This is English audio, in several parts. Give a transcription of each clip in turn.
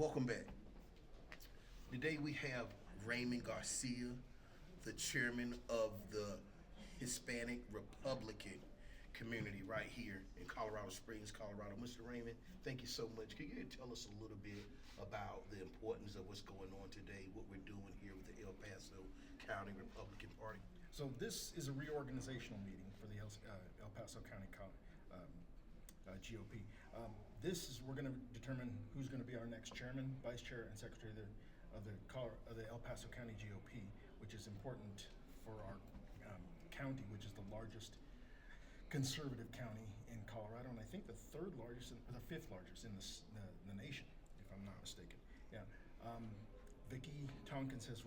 Welcome back. Today we have Raymond Garcia, the chairman of the Hispanic Republican community right here in Colorado Springs, Colorado. Mr. Raymond, thank you so much. Can you tell us a little bit about the importance of what's going on today, what we're doing here with the El Paso County Republican Party? So this is a reorganizational meeting for the El Paso County GOP. We're going to determine who's going to be our next chairman, vice chair, and secretary of the El Paso County GOP, which is important for our county, which is the largest conservative county in Colorado, and I think the fifth largest in the nation, if I'm not mistaken. Yeah. Vicki Tompkins has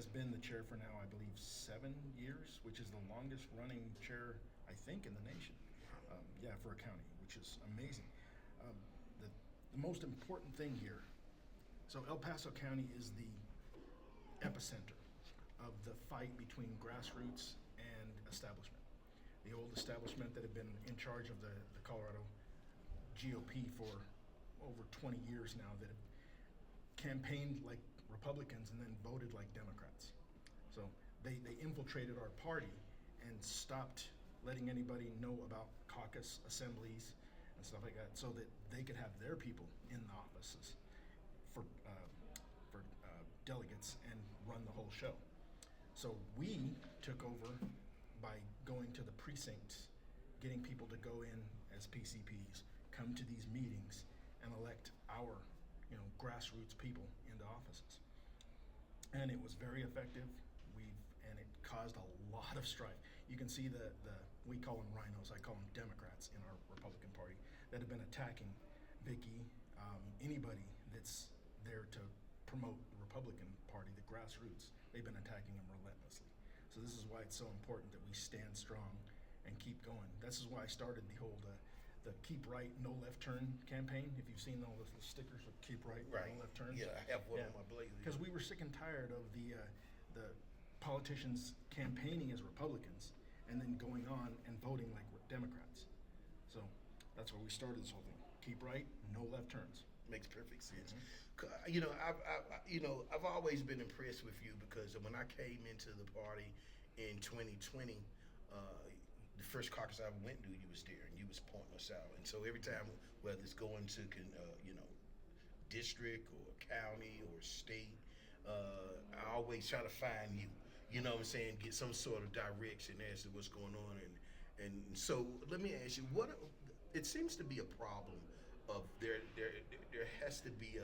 been the chair for now, I believe, 7 years, which is the longest running chair, I think, in the nation. For a county, which is amazing. The most important thing here, so El Paso County is the epicenter of the fight between grassroots and establishment. The old establishment that had been in charge of the Colorado GOP for over 20 years now, that have campaigned like Republicans and then voted like Democrats. So they infiltrated our party and stopped letting anybody know about caucus assemblies and stuff like that, so that they could have their people in the offices for delegates and run the whole show. So we took over by going to the precincts, getting people to go in as PCPs, come to these meetings, and elect our, grassroots people into offices. And it was very effective. And it caused a lot of strife. You can see we call them rhinos, I call them Democrats in our Republican Party, that have been attacking Vicki, anybody that's there to promote the Republican Party, the grassroots. They've been attacking them relentlessly. So this is why it's so important that we stand strong and keep going. This is why I started the whole the Keep Right, No Left Turn campaign. If you've seen all the stickers with Keep Right, No Left Turn. Yeah, I have one on my blazer. Because we were sick and tired of the politicians campaigning as Republicans and then going on and voting like Democrats. So that's why we started this whole thing. Keep right, no left turns. Makes perfect sense. Mm-hmm. I've always been impressed with you because when I came into the party in 2020, the first caucus I went to, you was there and you was pointing us out. And so every time, whether it's going to district or county or state, I always try to find you. You know what I'm saying? Get some sort of direction as to what's going on. And so let me ask you, it seems to be a problem of there has to be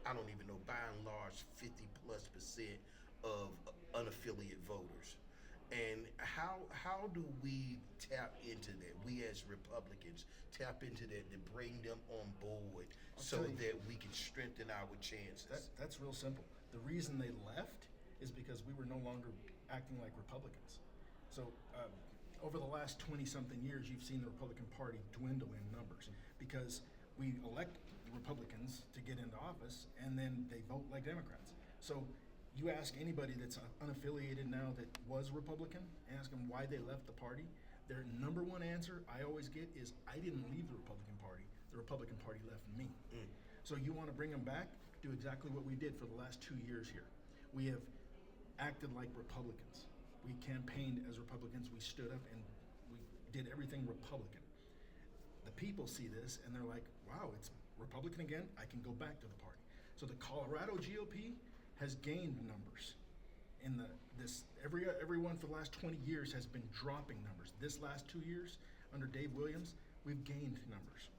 I don't even know, by and large, 50+% of unaffiliated voters. And how do we tap into that? We as Republicans tap into that to bring them on board so that we can strengthen our chances. That's real simple. The reason they left is because we were no longer acting like Republicans. So over the last 20-something years, you've seen the Republican Party dwindle in numbers because we elect Republicans to get into office and then they vote like Democrats. So you ask anybody that's unaffiliated now that was Republican, ask them why they left the party. Their number one answer I always get is, I didn't leave the Republican Party. The Republican Party left me. So you want to bring them back? Do exactly what we did for the last 2 years here. We have acted like Republicans. We campaigned as Republicans. We stood up and we did everything Republican. The people see this and they're like, wow, it's Republican again? I can go back to the party. So the Colorado GOP has gained numbers. Everyone for the last 20 years has been dropping numbers. This last 2 years under Dave Williams, we've gained numbers.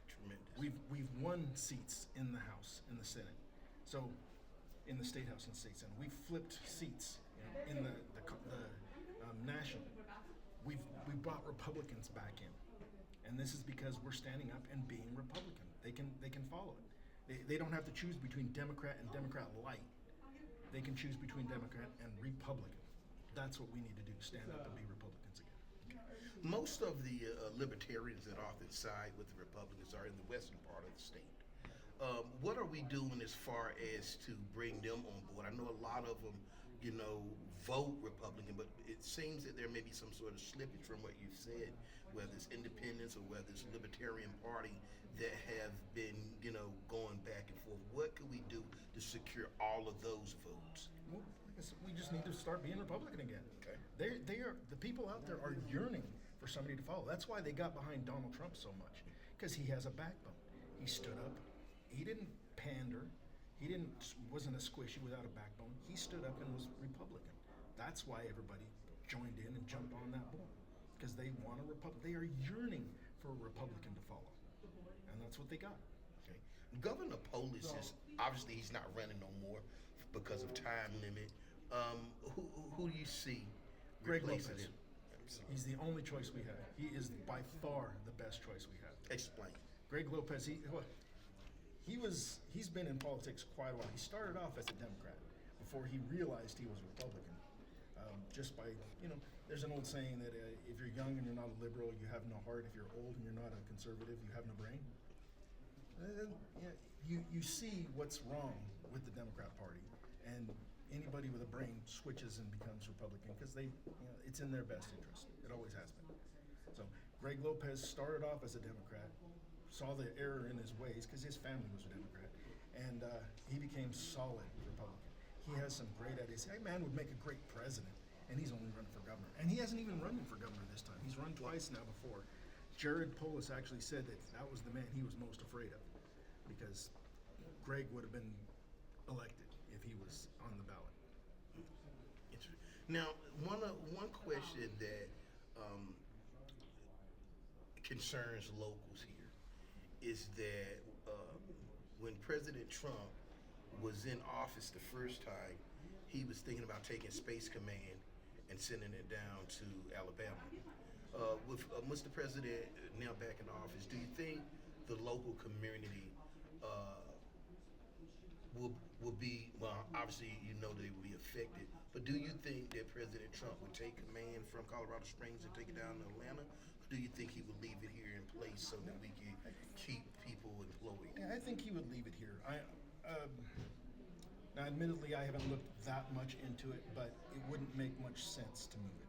Tremendous. We've won seats in the House, in the Senate. So in the State House and State Senate, we've flipped seats in the national. We brought Republicans back in, and this is because we're standing up and being Republican. They can follow it. They don't have to choose between Democrat and Democrat light. They can choose between Democrat and Republican. That's what we need to do, stand up and be Republicans again. Most of the libertarians that often side with the Republicans are in the western part of the state. What are we doing as far as to bring them on board? I know a lot of them, vote Republican, but it seems that there may be some sort of slippage from what you've said, whether it's independents or whether it's Libertarian Party, that have been, going back and forth. What can we do to secure all of those votes? Well, like I said, we just need to start being Republican again. Okay. They are the people out there are yearning for somebody to follow. That's why they got behind Donald Trump so much, because he has a backbone. He stood up. He didn't pander. Wasn't a squishy without a backbone. He stood up and was Republican. That's why everybody joined in and jumped on that bull, because they want a Republican. They are yearning for a Republican to follow, and that's what they got. Okay. Governor Polis is obviously he's not running no more because of time limit. Who do you see Greg replacing Lopez. him? Absolutely. He's the only choice we have. He is by far the best choice we have. Explain. Greg Lopez, he's been in politics quite a while. He started off as a Democrat before he realized he was a Republican. Just by, there's an old saying that if you're young and you're not a liberal, you have no heart. If you're old and you're not a conservative, you have no brain. You see what's wrong with the Democrat Party, and anybody with a brain switches and becomes Republican because it's in their best interest. It always has been. So Greg Lopez started off as a Democrat, saw the error in his ways because his family was a Democrat, and he became solid Republican. He has some great ideas. That man would make a great president, and he's only running for governor. And he hasn't even run for governor this time. He's run twice now before. Jared Polis actually said that was the man he was most afraid of, because Greg would have been elected if he was on the ballot. Now, one question that concerns locals here is that when President Trump was in office the first time, he was thinking about taking Space Command and sending it down to Alabama. With Mr. President now back in office, do you think the local community will be, well, obviously you know they will be affected, but do you think that President Trump would take command from Colorado Springs and take it down to Atlanta? Or do you think he would leave it here in place so that we can keep people employed? Yeah, I think he would leave it here. Now, admittedly, I haven't looked that much into it, but it wouldn't make much sense to move it.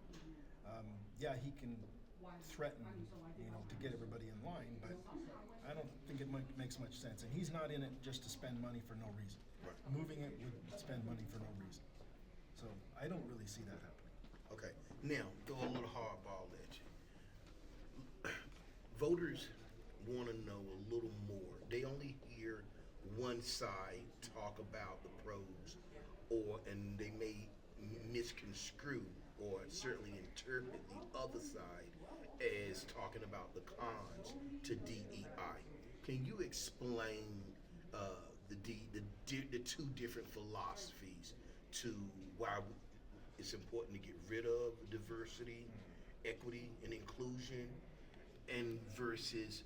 Yeah, he can threaten, to get everybody in line, but I don't think it makes much sense. And he's not in it just to spend money for no reason. Right. Moving it would spend money for no reason. So I don't really see that happening. Okay, now throw a little hardball at you. Voters want to know a little more. They only hear one side talk about the pros, and they may misconstrue or certainly interpret the other side as talking about the cons to DEI. Can you explain the two different philosophies to why it's important to get rid of diversity, equity, and inclusion, and versus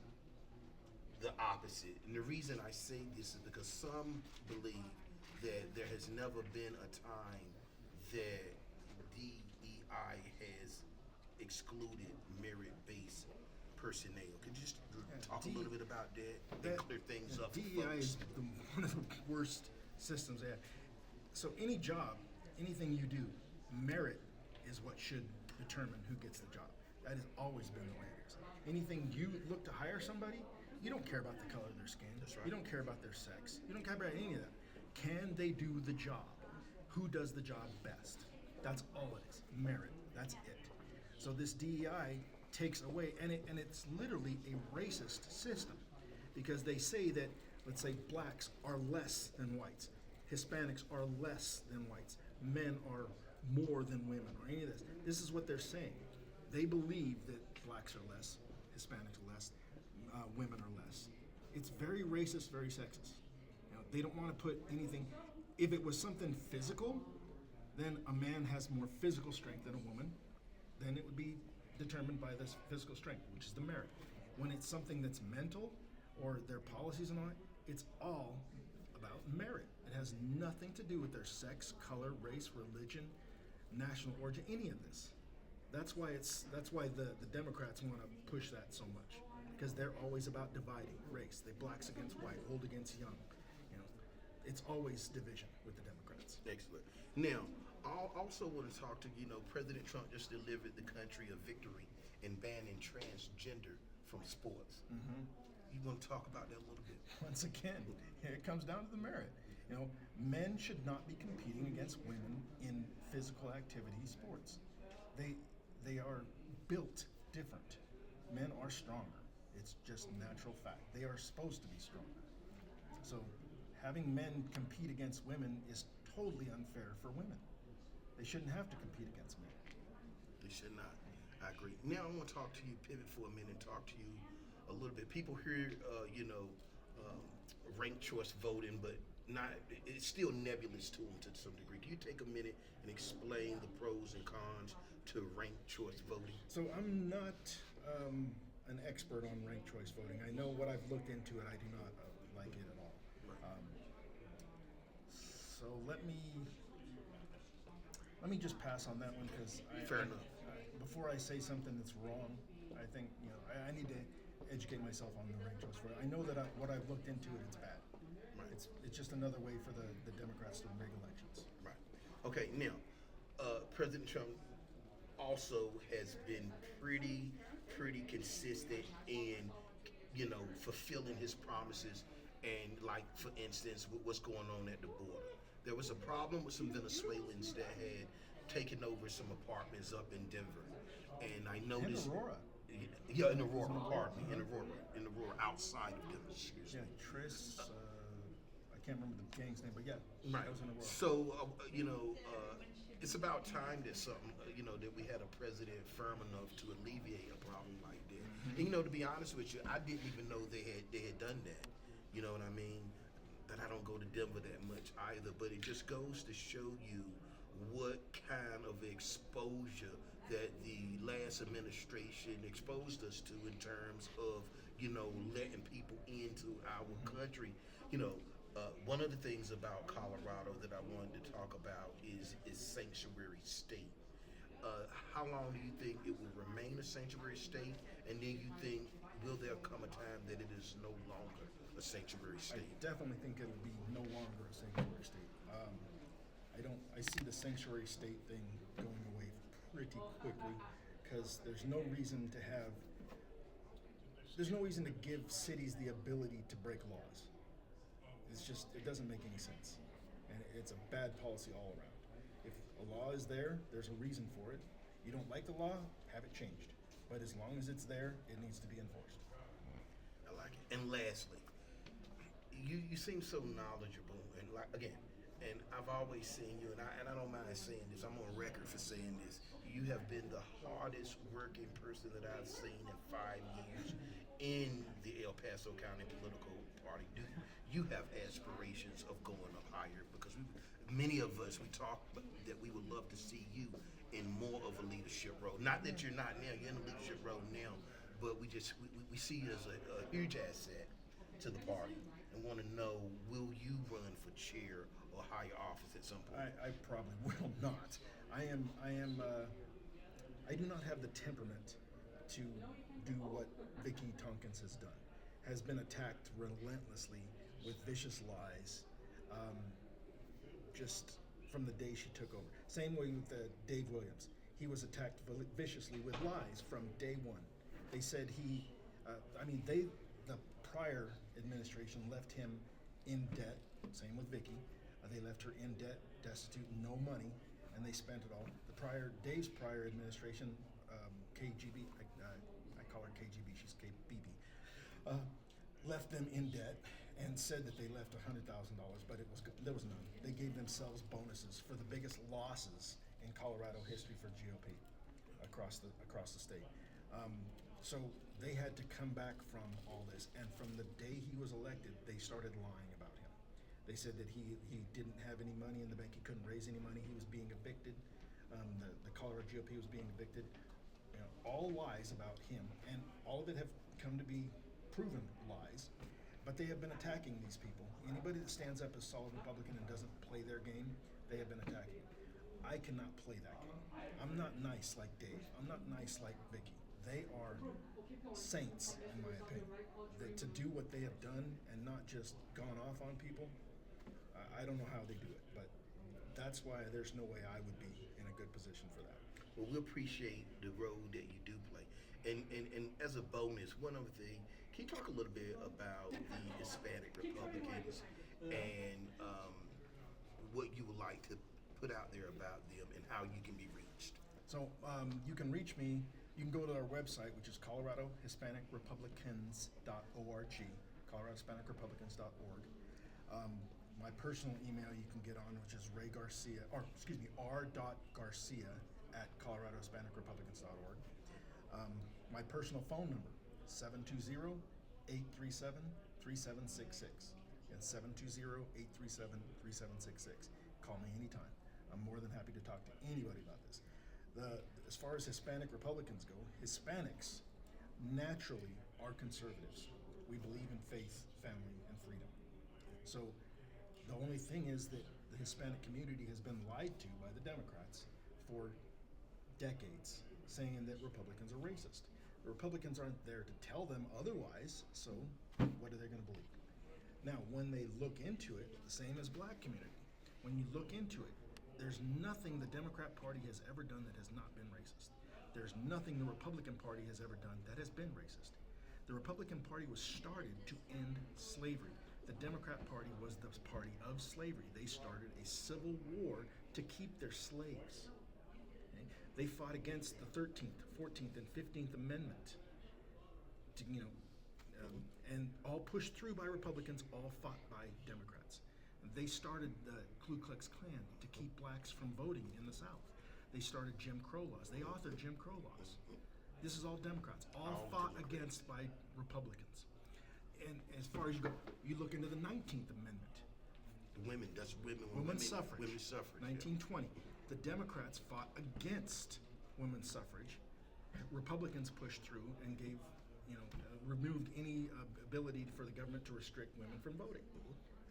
the opposite? And the reason I say this is because some believe that there has never been a time that DEI has excluded merit-based personnel. Could you just talk a little bit about that and clear things up for DEI folks? is one of the worst systems they have. So any job, anything you do, merit is what should determine who gets the job. That has always been the way it is. Anything you look to hire somebody, you don't care about the color of their skin. That's right. You don't care about their sex. You don't care about any of that. Can they do the job? Who does the job best? That's all it is. Merit. That's it. So this DEI takes away, and it's literally a racist system, because they say that, let's say, blacks are less than whites, Hispanics are less than whites, men are more than women, or any of this. This is what they're saying. They believe that blacks are less, Hispanics are less, women are less. It's very racist, very sexist. They don't want to put anything. If it was something physical, then a man has more physical strength than a woman, then it would be determined by this physical strength, which is the merit. When it's something that's mental or their policies and all that, it's all about merit. It has nothing to do with their sex, color, race, religion, national origin, any of this. That's why the Democrats want to push that so much, because they're always about dividing race. They blacks against white, old against young. It's always division with the Democrats. Excellent. Now, I also want to talk to, President Trump just delivered the country a victory in banning transgender from sports. Mm-hmm. You want to talk about that a little bit? Once again, it comes down to the merit. You know, men should not be competing against women in physical activity sports. They are built different. Men are stronger. It's just natural fact. They are supposed to be stronger. So having men compete against women is totally unfair for women. They shouldn't have to compete against men. They should not. I agree. Now I want to talk to you, pivot for a minute, and talk to you a little bit. People hear, ranked choice voting, but not. It's still nebulous to them to some degree. Do you take a minute and explain the pros and cons to ranked choice voting? So I'm not an expert on ranked choice voting. I know what I've looked into it. I do not like it at all. Right. So let me just pass on that one because Fair enough. Before I say something that's wrong, I think I need to educate myself on the ranked choice voting. I know that what I've looked into it, it's bad. Right. It's just another way for the Democrats to rig elections. Right. Okay. Now, President Trump also has been pretty consistent in, fulfilling his promises. And like, for instance, with what's going on at the border, there was a problem with some Venezuelans that had taken over some apartments up in Denver, and I noticed. In Aurora. Yeah, in Aurora, pardon me, in Aurora, outside of Denver. Excuse me. Yeah, Tris. I can't remember the gang's name, but yeah, Right. that was in Aurora. So, it's about time that something, that we had a president firm enough to alleviate a problem like that. And, to be honest with you, I didn't even know they had done that. You know what I mean? That I don't go to Denver that much either, but it just goes to show you what kind of exposure that the last administration exposed us to in terms of, letting people into our country. One of the things about Colorado that I wanted to talk about is sanctuary state. How long do you think it will remain a sanctuary state? And then you think, will there come a time that it is no longer a sanctuary I state? definitely think it'll be no longer a sanctuary state. I see the sanctuary state thing going away pretty quickly because there's no reason to give cities the ability to break laws. It doesn't make any sense. And it's a bad policy all around. If a law is there, there's a reason for it. You don't like the law, have it changed. But as long as it's there, it needs to be enforced. I like it. And lastly, you seem so knowledgeable, and and I've always seen you, and I don't mind saying this. I'm on record for saying this. You have been the hardest working person that I've seen in 5 years in the El Paso County political party. Do you have aspirations of going up higher? Because many of us, we talk that we would love to see you in more of a leadership role. Not that you're not now; you're in a leadership role now, but we see you as a huge asset to the party, and want to know, will you run for chair or higher office at some point? I probably will not. I do not have the temperament to do what Vicki Tompkins has done. Has been attacked relentlessly with vicious lies, just from the day she took over. Same way with Dave Williams. He was attacked viciously with lies from day one. They said the prior administration left him in debt. Same with Vicki. They left her in debt, destitute, no money, and they spent it all. Dave's prior administration, KGB, I call her KGB, she's KBB, left them in debt and said that they left $100,000, but there was none. They gave themselves bonuses for the biggest losses in Colorado history for GOP across the state. So they had to come back from all this, and from the day he was elected, they started lying about him. They said that he didn't have any money in the bank, he couldn't raise any money, he was being evicted. The Colorado GOP was being evicted. All lies about him, and all of it have come to be proven lies. But they have been attacking these people. Anybody that stands up as solid Republican and doesn't play their game, they have been attacking. I cannot play that game. I'm not nice like Dave. I'm not nice like Vicki. They are saints, in my opinion. To do what they have done and not just gone off on people, I don't know how they do it, but that's why there's no way I would be in a good position for that. Well, we appreciate the role that you do play. And as a bonus, one other thing, Can you talk a little bit about the Hispanic Republicans and what you would like to put out there about them and how you can be reached? So you can reach me. You can go to our website, which is ColoradoHispanicRepublicans.org, ColoradoHispanicRepublicans.org. My personal email you can get on, which is r.garcia@ColoradoHispanicRepublicans.org. My personal phone number, 720-837-3766. And 720-837-3766. Call me anytime. I'm more than happy to talk to anybody about this. As far as Hispanic Republicans go, Hispanics naturally are conservatives. We believe in faith, family, and freedom. So the only thing is that the Hispanic community has been lied to by the Democrats for decades, saying that Republicans are racist. The Republicans aren't there to tell them otherwise, so what are they going to believe? Now, when they look into it, the same as black community, when you look into it, there's nothing the Democrat Party has ever done that has not been racist. There's nothing the Republican Party has ever done that has been racist. The Republican Party was started to end slavery. The Democrat Party was the party of slavery. They started a civil war to keep their slaves. Okay? They fought against the 13th, 14th, and 15th Amendment. And all pushed through by Republicans, all fought by Democrats. They started the Ku Klux Klan to keep blacks from voting in the South. They started Jim Crow laws. They authored Jim Crow laws. This is all Democrats, all fought against by Republicans. And as far as you look into the 19th Amendment. Women's suffrage. Women's suffrage. 1920. The Democrats fought against women's suffrage. Republicans pushed through and gave, removed any ability for the government to restrict women from voting.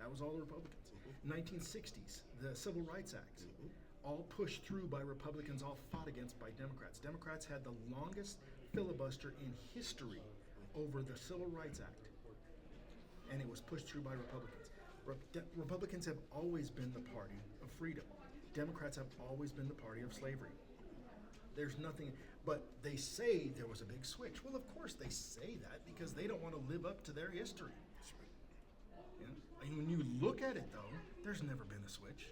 That was all the Republicans. 1960s, the Civil Rights Act, all pushed through by Republicans, all fought against by Democrats. Democrats had the longest filibuster in history over the Civil Rights Act, and it was pushed through by Republicans. Republicans have always been the party of freedom. Democrats have always been the party of slavery. There's nothing, but they say there was a big switch. Well, of course they say that because they don't want to live up to their history. And when you look at it, though, there's never been a switch.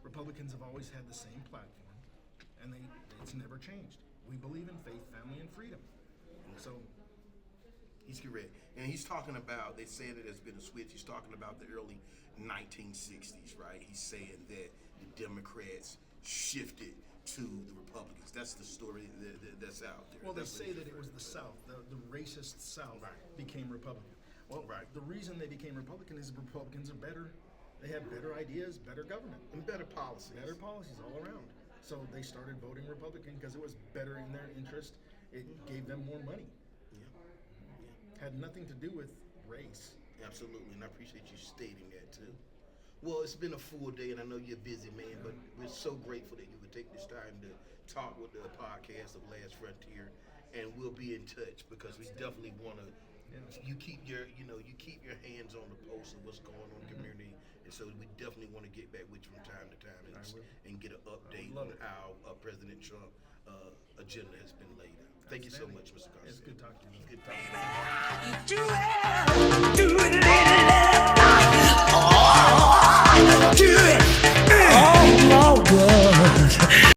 Republicans have always had the same platform, and it's never changed. We believe in faith, family, and freedom. So he's correct. And he's talking about, they say that there's been a switch. He's talking about the early 1960s, right? He's saying that the Democrats shifted to the Republicans. That's the story that's out there. Well, they say that it was the South, the racist South became Republican. Well, the reason they became Republican is Republicans are better. They have better ideas, better government. And better policies. Better policies all around. So they started voting Republican because it was better in their interest. It gave them more money. Had nothing to do with race. Absolutely, and I appreciate you stating that too. Well, it's been a full day, and I know you're a busy man, but we're so grateful that you would take this time to talk with the podcast of Last Frontier, and we'll be in touch because we definitely want to. You keep your hands on the pulse of what's going on in the community, and so we definitely want to get back with you from time to time and get an update on how President Trump agenda has been laid out. Thank you so much, Mr. Garcia. It's good talking to you. It's good talking to you.